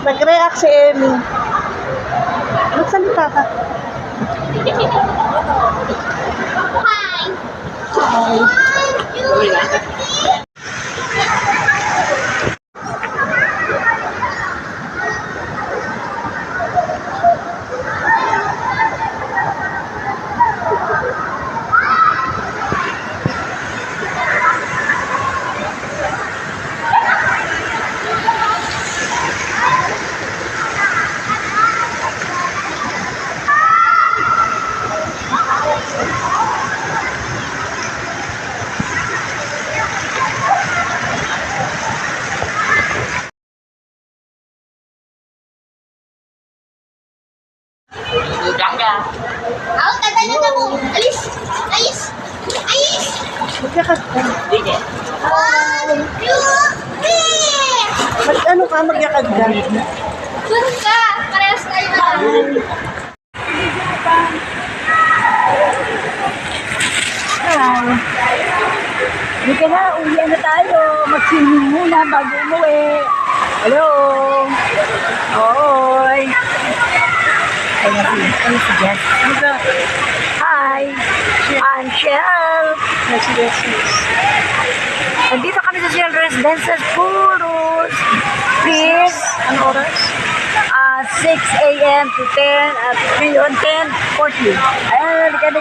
Nag-react si Emmy. Magsalita ka. Hi. Ako, tagal na mo. Alis! Alis! Alis! Magkakas ka. One, two, three! Mag-ano ka, magyakag ka. Turun ka! Parehas tayo na. Hi. Hindi ka na, uwian na tayo. Mag-swimming muna bago umuwi. Hello. Hoy. Ay, ano si Jess? Hi. I'm Shell. Nandito kami sa Shell Residences Purus. Please. Ano oras? 6 a.m. to 10 at ngayon 10:40. Ay, halika.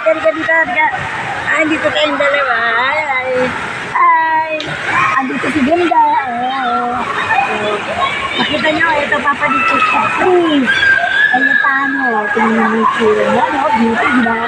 Ay, dito tayong dalawa. Ay. Andito si Linda. Makita nyo, ito papadikit ko. Please. Ay, paano? Tingnan mo yung beauty, di ba?